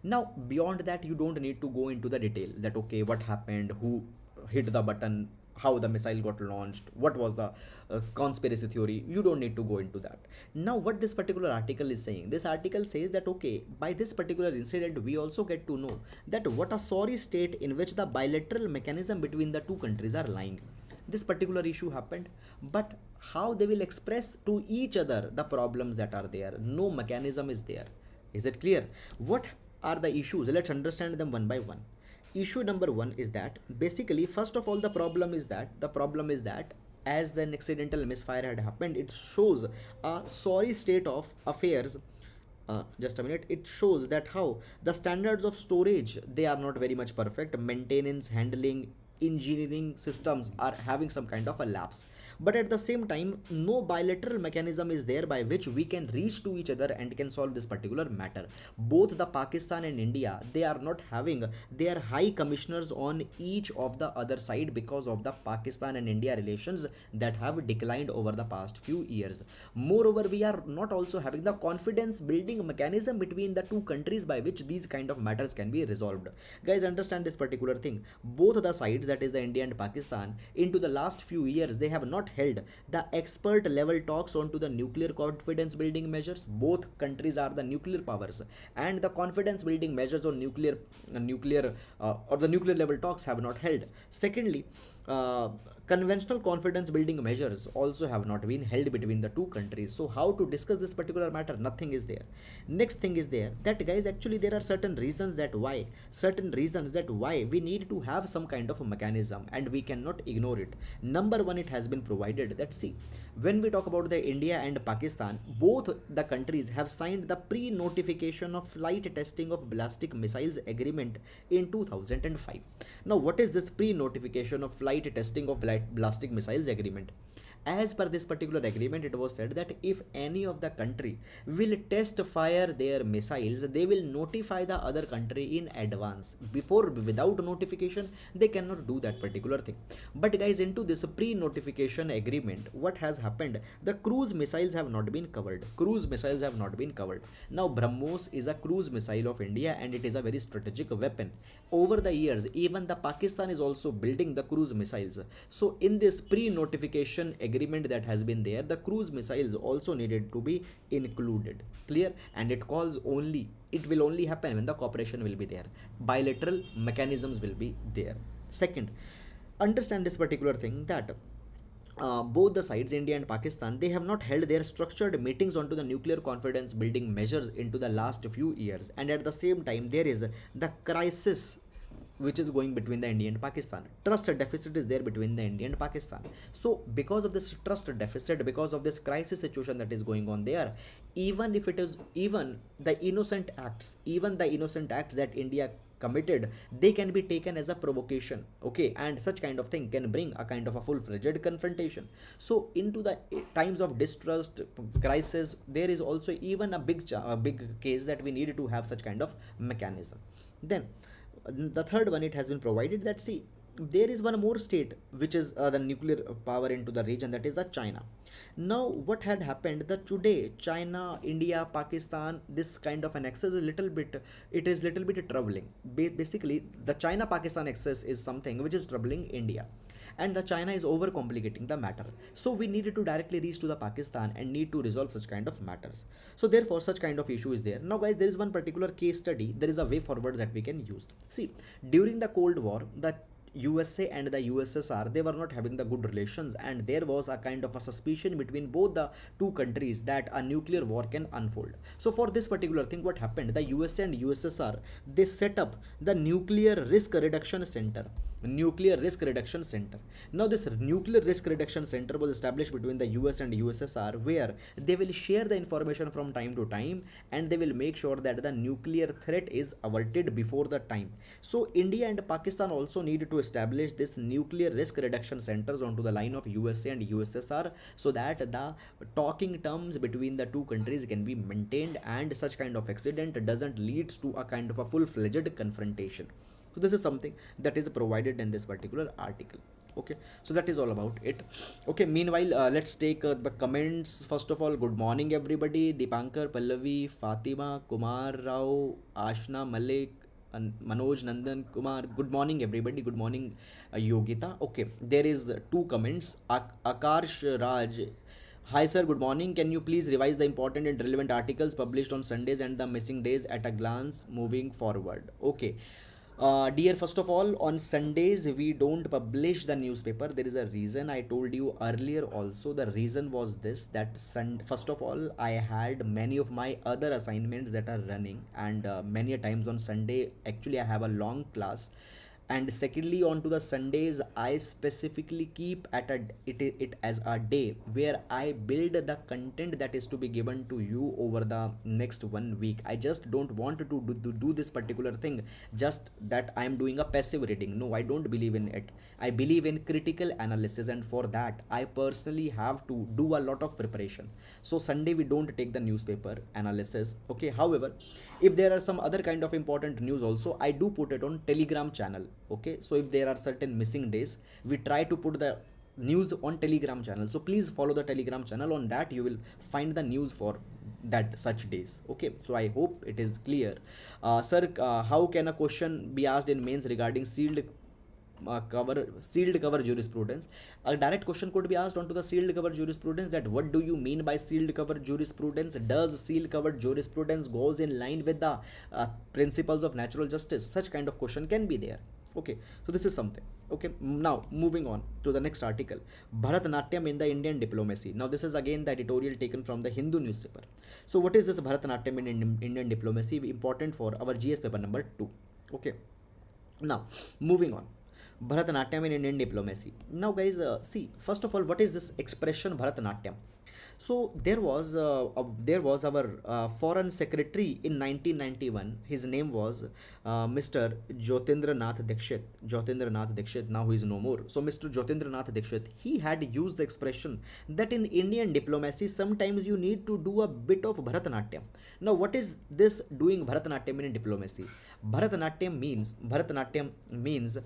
Now beyond that, you don't need to go into the detail that okay, what happened, who hit the button, how the missile got launched, what was the conspiracy theory. You don't need to go into that. Now what this particular article is saying, this article says that okay, by this particular incident we also get to know that what a sorry state in which the bilateral mechanism between the two countries are lying. This particular issue happened, but how they will express to each other the problems that are there, no mechanism is there. Is it clear? What are the issues? Let's understand them one by one. Issue number one is that basically, first of all, the problem is that as the accidental misfire had happened, it shows a sorry state of affairs. Just a minute. It shows that how the standards of storage, they are not very much perfect. Maintenance, handling, engineering systems are having some kind of a lapse. But at the same time, no bilateral mechanism is there by which we can reach to each other and can solve this particular matter. Both the Pakistan and India, they are not having their high commissioners on each of the other side because of the Pakistan and India relations that have declined over the past few years. Moreover, we are not also having the confidence building mechanism between the two countries by which these kind of matters can be resolved. Guys, understand this particular thing. Both the sides, that is the India and Pakistan, into the last few years, they have not held the expert level talks onto the nuclear confidence building measures. Both countries are the nuclear powers, and the confidence building measures on nuclear or the nuclear level talks have not held. Secondly, conventional confidence building measures also have not been held between the two countries. So how to discuss this particular matter? Nothing is there. Next thing is there that guys, actually there are certain reasons that why we need to have some kind of a mechanism, and we cannot ignore it. Number one, it has been provided that see, when we talk about the India and Pakistan, both the countries have signed the pre-notification of flight testing of ballistic missiles agreement in 2005. Now what is this pre-notification of flight testing of ballistic missiles agreement? As per this particular agreement, it was said that if any of the country will test fire their missiles, they will notify the other country in advance. Without notification, they cannot do that particular thing. But guys, into this pre-notification agreement, what has happened? The cruise missiles have not been covered. Now BrahMos is a cruise missile of India, and it is a very strategic weapon. Over the years, even the Pakistan is also building the cruise missiles. So in this pre-notification agreement that has been there, the cruise missiles also needed to be included. Clear? And it will only happen when the cooperation will be there. Bilateral mechanisms will be there. Second, understand this particular thing that both the sides, India and Pakistan, they have not held their structured meetings onto the nuclear confidence building measures into the last few years. And at the same time, there is the crisis which is going between the India and Pakistan. Trust deficit is there between the India and Pakistan. So because of this trust deficit, because of this crisis situation that is going on there, even the innocent acts that India committed, they can be taken as a provocation, okay, and such kind of thing can bring a kind of a full-fledged confrontation. So into the times of distrust, crisis, there is also even a big case that we need to have such kind of mechanism. Then the third one, it has been provided that, see, there is one more state which is the nuclear power into the region, that is the China. Now what had happened that today China, India, Pakistan, this kind of an access is little bit, it is little bit troubling. Basically the China Pakistan access is something which is troubling India, and the China is over complicating the matter. So we needed to directly reach to the Pakistan and need to resolve such kind of matters. So therefore such kind of issue is there. Now guys, there is one particular case study, there is a way forward that we can use. See, during the Cold War, the USA and the USSR, they were not having the good relations, and there was a kind of a suspicion between both the two countries that a nuclear war can unfold. So for this particular thing, what happened, the USA and USSR, they set up the nuclear risk reduction center. Nuclear risk reduction center. Now this nuclear risk reduction center was established between the US and USSR, where they will share the information from time to time, and they will make sure that the nuclear threat is averted before the time. So India and Pakistan also need to establish this nuclear risk reduction centers onto the line of USA and USSR, so that the talking terms between the two countries can be maintained and such kind of accident doesn't leads to a kind of a full-fledged confrontation. So this is something that is provided in this particular article. Okay, so that is all about it. Okay, meanwhile, let's take the comments. First of all, good morning everybody. Dipankar, Pallavi, Fatima, Kumar Rao, Ashna, Malik, and Manoj, Nandan, Kumar. Good morning everybody. Good morning, Yogita. Okay, there is two comments. Akarsh Raj. Hi sir, good morning. Can you please revise the important and relevant articles published on Sundays and the missing days at a glance moving forward? Okay. Dear, first of all, on Sundays we don't publish the newspaper. There is a reason. I told you earlier also. The reason was this, that first of all, I had many of my other assignments that are running, and many a times on Sunday actually I have a long class. And secondly, on to the Sundays, I specifically keep at it as a day where I build the content that is to be given to you over the next 1 week. I just don't want to do this particular thing just that I am doing a passive reading. No, I don't believe in it. I believe in critical analysis, and for that I personally have to do a lot of preparation. So Sunday we don't take the newspaper analysis. Okay, however, if there are some other kind of important news also, I do put it on Telegram channel. Okay, so if there are certain missing days, we try to put the news on Telegram channel. So please follow the Telegram channel. On that you will find the news for that such days. Okay, so I hope it is clear. Sir, how can a question be asked in mains regarding sealed cover jurisprudence? A direct question could be asked onto the sealed cover jurisprudence, that what do you mean by sealed cover jurisprudence? Does sealed cover jurisprudence goes in line with the principles of natural justice? Such kind of question can be there. Okay, so this is something. Okay, now moving on to the next article, Bharatanatyam in the Indian diplomacy. Now this is again the editorial taken from the Hindu newspaper. So what is this Bharatanatyam in Indian diplomacy? Important for our GS paper number 2. Okay, now moving on, Bharatanatyam in Indian diplomacy. Now guys, see, first of all, what is this expression Bharatanatyam? So there was our foreign secretary in 1991. His name was Mr. Jyotindra Nath Dixit. Jyotindra Nath Dixit, now he is no more. So Mr. Jyotindra Nath Dixit, he had used the expression that in Indian diplomacy sometimes you need to do a bit of Bharatanatyam. Now what is this doing Bharatanatyam in diplomacy? Bharatanatyam means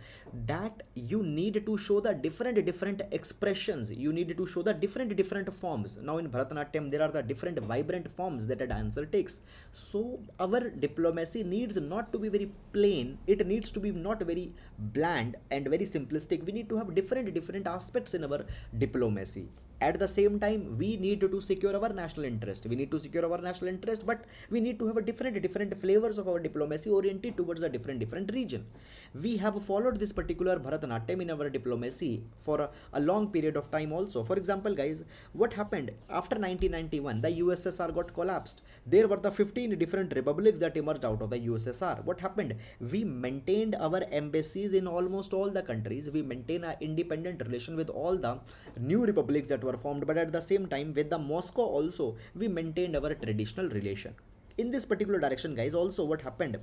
that you need to show the different expressions. You need to show the different forms. Now in Bharatanatyam there are the different vibrant forms that a dancer takes. So our diplomacy needs not to be very plain. It needs to be not very bland and very simplistic. We need to have different aspects in our diplomacy. At the same time, we need to secure our national interest. But we need to have a different flavors of our diplomacy oriented towards a different region. We have followed this particular Bharatanatyam in our diplomacy for a long period of time also. For example, guys, what happened after 1991? The USSR got collapsed. There were the 15 different republics that emerged out of the USSR. What happened? We maintained our embassies in almost all the countries. We maintained an independent relation with all the new republics that were formed, but at the same time with the Moscow also we maintained our traditional relation. in this particular direction, guys, also what happened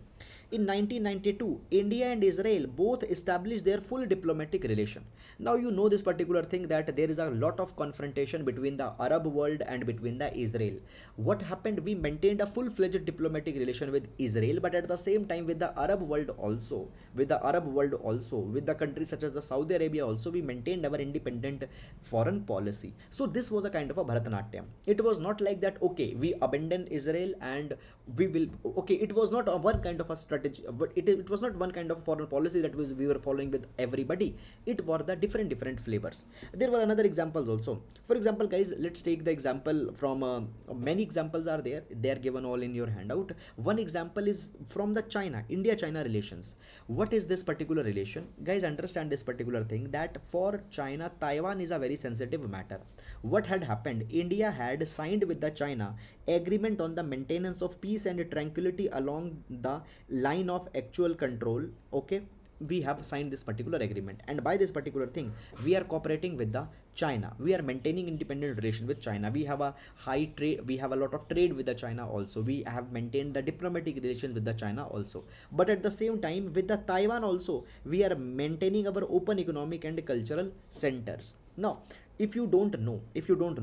in 1992, India and Israel both established their full diplomatic relation. Now you know this particular thing, that there is a lot of confrontation between the Arab world and between the Israel. What happened, we maintained a full-fledged diplomatic relation with Israel, but at the same time with the Arab world also, with the countries such as the Saudi Arabia also, we maintained our independent foreign policy. So this was a kind of a Bharatanatyam. It was not like that, okay, we abandon Israel and we will, okay, it was not a one kind of a strategy, but it was not one kind of foreign policy that we were following with everybody. It were the different flavors. There were another examples also. For example, guys, let's take the example from many examples are there, they are given all in your handout. One example is from the India China relations. What is this particular relation, guys? Understand this particular thing, that for China, Taiwan is a very sensitive matter. What had happened, India had signed with the China agreement on the maintenance of peace and tranquility along the line of actual control. Okay, we have signed this particular agreement, and by this particular thing we are cooperating with the China, we are maintaining independent relation with China, we have a high trade, we have a lot of trade with the China also, we have maintained the diplomatic relation with the China also. But at the same time with the Taiwan also, we are maintaining our open economic and cultural centers. Now if you don't know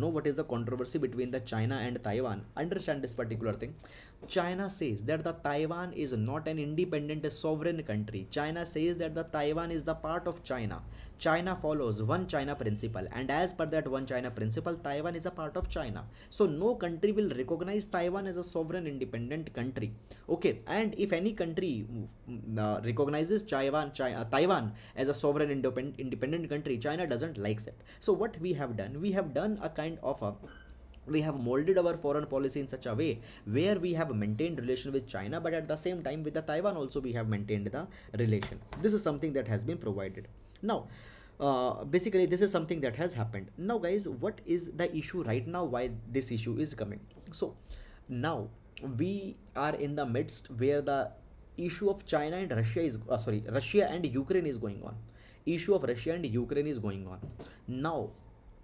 what is the controversy between the China and Taiwan, understand this particular thing. China says that the Taiwan is not an independent sovereign country. China says that the Taiwan is the part of China. China follows one China principle, and as per that one China principle, Taiwan is a part of China. So no country will recognize Taiwan as a sovereign independent country. Okay, and if any country recognizes Taiwan as a sovereign independent country, China doesn't like it. So what we have done a kind of a, we have molded our foreign policy in such a way where we have maintained relation with China, but at the same time with the Taiwan also we have maintained the relation. This is something that has been provided. Now basically this is something that has happened. Now guys, what is the issue right now, why this issue is coming? So now we are in the midst where the issue of China and Russia is Russia and Ukraine is going on. Issue of Russia and Ukraine is going on. Now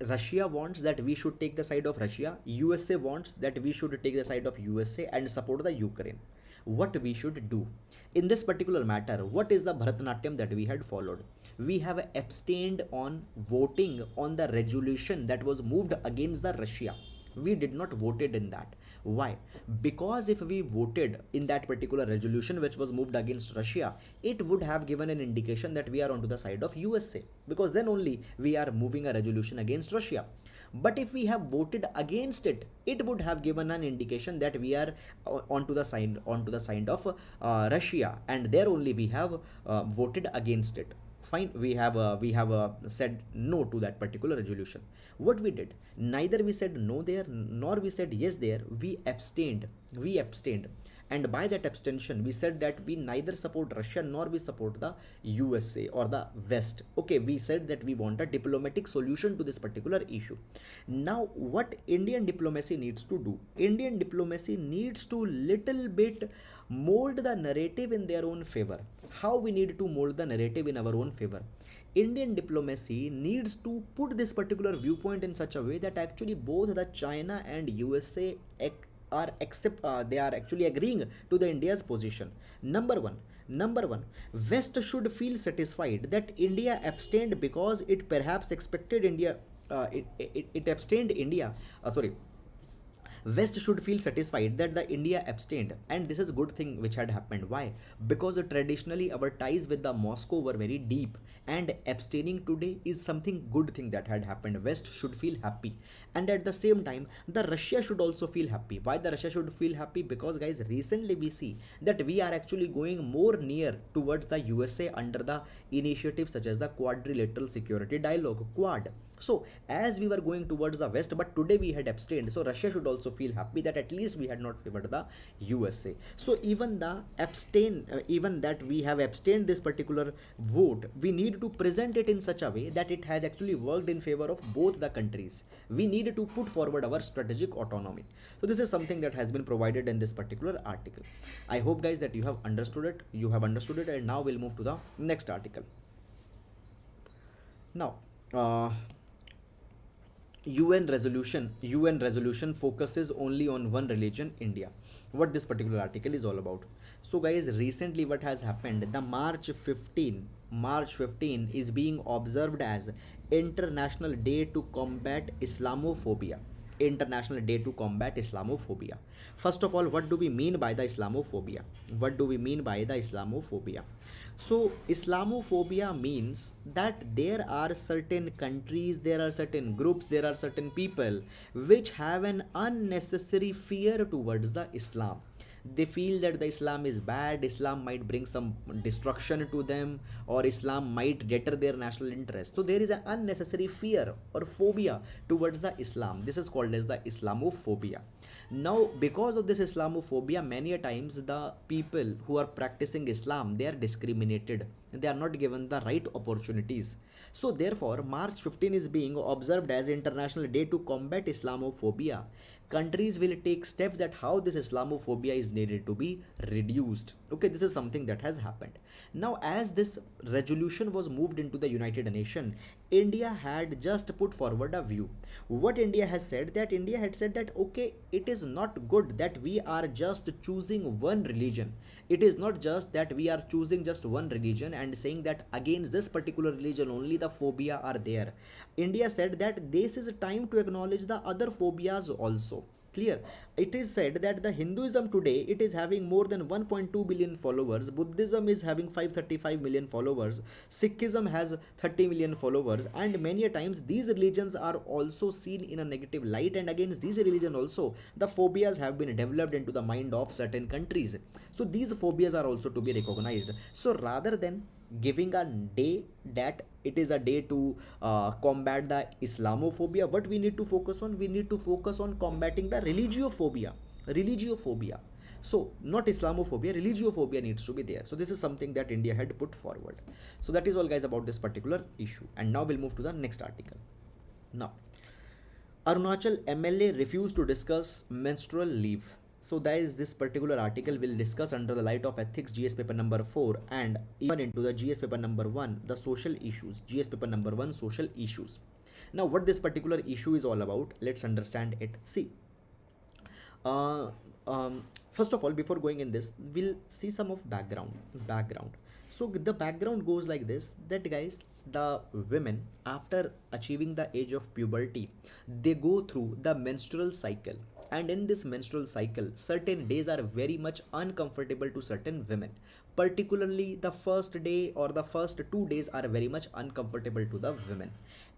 Russia wants that we should take the side of Russia, USA wants that we should take the side of USA and support the Ukraine. What we should do in this particular matter, what is the Bharatanatyam that we had followed? We have abstained on voting on the resolution that was moved against the Russia. We did not voted in that. Why? Because if we voted in that particular resolution which was moved against Russia, it would have given an indication that we are onto the side of USA, because then only we are moving a resolution against Russia. But if we have voted against it, it would have given an indication that we are onto the side of Russia, and there only we have voted against it. Fine, we have said no to that particular resolution. What we did, neither we said no there nor we said yes there, we abstained. And by that abstention we said that we neither support Russia nor we support the USA or the West. Okay, we said that we want a diplomatic solution to this particular issue. Now what Indian diplomacy needs to do, Indian diplomacy needs to little bit mold the narrative in their own favor. How we need to mold the narrative in our own favor? Indian diplomacy needs to put this particular viewpoint in such a way that actually both the China and USA are they are actually agreeing to the India's position. Number one, West should feel satisfied that India abstained because it perhaps expected India. It abstained India. West should feel satisfied that the India abstained, and this is a good thing which had happened. Why? Because traditionally our ties with the Moscow were very deep, and abstaining today is something good thing that had happened. West should feel happy, and at the same time the Russia should also feel happy. Why the Russia should feel happy? Because guys, recently we see that we are actually going more near towards the USA under the initiative such as the Quadrilateral Security Dialogue, Quad. So as we were going towards the West, but today we had abstained, so Russia should also feel happy that at least we had not favored the USA. So even even that we have abstained this particular vote, we need to present it in such a way that it has actually worked in favor of both the countries. We need to put forward our strategic autonomy. So this is something that has been provided in this particular article. I hope guys that you have understood it. And now we'll move to the next article. Now UN resolution focuses only on one religion, India. What this particular article is all about. So guys, recently what has happened, the March 15 is being observed as International Day to Combat Islamophobia. International Day to Combat Islamophobia. First of all, what do we mean by the Islamophobia? What do we mean by the Islamophobia? So, Islamophobia means that there are certain countries, there are certain groups, there are certain people which have an unnecessary fear towards the Islam. They feel that the Islam is bad, Islam might bring some destruction to them, or Islam might deter their national interest. So there is an unnecessary fear or phobia towards the Islam. This is called as the Islamophobia. Now, because of this Islamophobia, many a times the people who are practicing Islam, they are discriminated. They are not given the right opportunities. So therefore, March 15 is being observed as International Day to Combat Islamophobia. Countries will take steps that how this Islamophobia is needed to be reduced. Okay, this is something that has happened. Now, as this resolution was moved into the United Nations, India had just put forward a view. What India has said, that India had said that okay, it is not good that we are just choosing one religion. It is not just that we are choosing just one religion and saying that against this particular religion only the phobia are there. India said that this is a time to acknowledge the other phobias also. Clear. It is said that the Hinduism today, it is having more than 1.2 billion followers. Buddhism is having 535 million followers. Sikhism has 30 million followers, and many a times these religions are also seen in a negative light, and against these religion also the phobias have been developed into the mind of certain countries. So these phobias are also to be recognized. So rather than giving a day that it is a day to combat the Islamophobia, what we need to focus on, we need to focus on combating the religiophobia. So not Islamophobia, religiophobia needs to be there. So this is something that India had put forward. So that is all guys about this particular issue, and now we'll move to the next article. Now, Arunachal MLA refused to discuss menstrual leave. So that is, this particular article will discuss under the light of ethics GS paper number 4, and even into the GS paper number 1 the social issues, GS paper number 1 social issues. Now what this particular issue is all about, let's understand it. See, uh, first of all, before going in this, we'll see some of background. So the background goes like this, that guys, the women after achieving the age of puberty, they go through the menstrual cycle, and in this menstrual cycle certain days are very much uncomfortable to certain women. Particularly the first day or the first 2 days are very much uncomfortable to the women.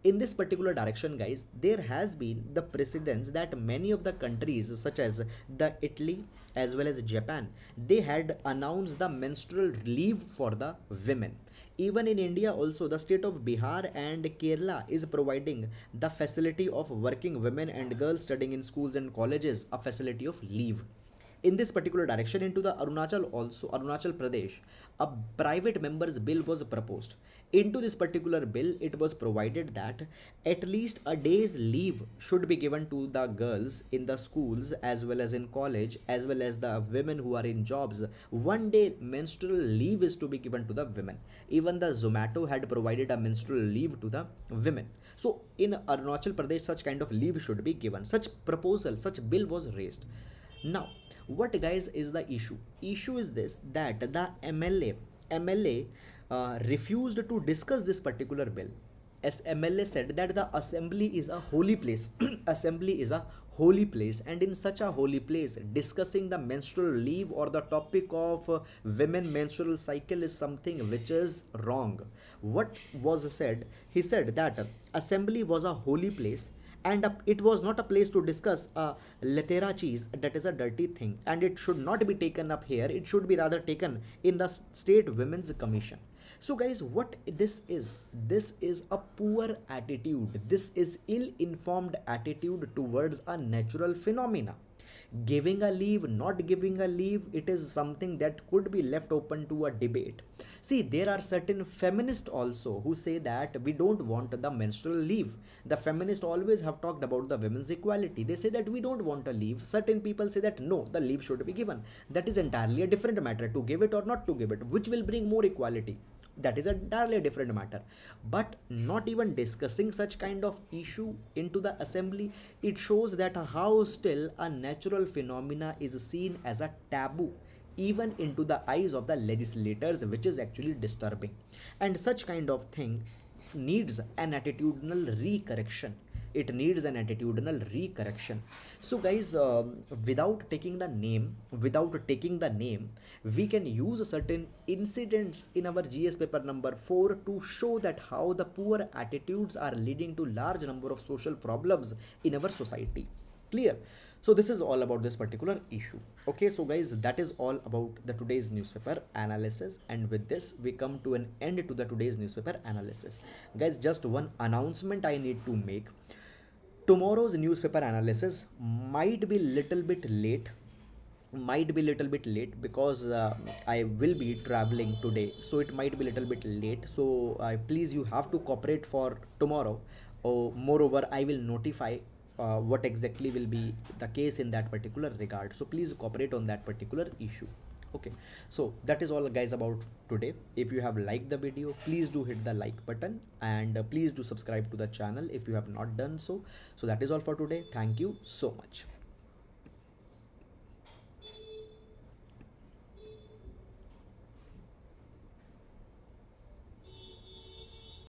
In this particular direction guys, there has been the precedence that many of the countries such as the Italy as well as Japan, they had announced the menstrual leave for the women. Even in India also, the state of Bihar and Kerala is providing the facility of working women and girls studying in schools and colleges a facility of leave. In this particular direction, into the Arunachal Pradesh, a private member's bill was proposed. Into this particular bill, it was provided that at least a day's leave should be given to the girls in the schools as well as in college, as well as the women who are in jobs. 1 day menstrual leave is to be given to the women. Even the Zomato had provided a menstrual leave to the women. So in Arunachal Pradesh, such kind of leave should be given. Such proposal, such bill was raised. Now, what guys is the issue is this, that the MLA refused to discuss this particular bill, as MLA said that the assembly is a holy place. Assembly is a holy place, and in such a holy place discussing the menstrual leave or the topic of women menstrual cycle is something which is wrong. What was said, he said that assembly was a holy place, and it was not a place to discuss letera cheese, that is a dirty thing, and it should not be taken up here, it should be rather taken in the state women's commission. So guys, what this is a poor attitude, this is ill informed attitude towards a natural phenomena. Giving a leave, not giving a leave, it is something that could be left open to a debate. See, there are certain feminists also who say that we don't want the menstrual leave. The feminists always have talked about the women's equality. They say that we don't want a leave. Certain people say that no, the leave should be given. That is entirely a different matter, to give it or not to give it, which will bring more equality. That is entirely a different matter. But not even discussing such kind of issue into the assembly, it shows that how still a natural phenomena is seen as a taboo even into the eyes of the legislators, which is actually disturbing. And such kind of thing needs an attitudinal recorrection. It needs an attitudinal recorrection. So guys, without taking the name, we can use certain incidents in our GS paper number 4 to show that how the poor attitudes are leading to large number of social problems in our society. Clear? So this is all about this particular issue. Okay, so guys, that is all about the today's newspaper analysis, and with this we come to an end to the today's newspaper analysis. Guys, just one announcement I need to make. Tomorrow's newspaper analysis might be little bit late, because I will be traveling today, so it might be little bit late. So please, you have to cooperate for tomorrow. Moreover, I will notify what exactly will be the case in that particular regard, so please cooperate on that particular issue. Okay, so that is all guys about today. If you have liked the video, please do hit the like button, and please do subscribe to the channel if you have not done so. So that is all for today. Thank you so much.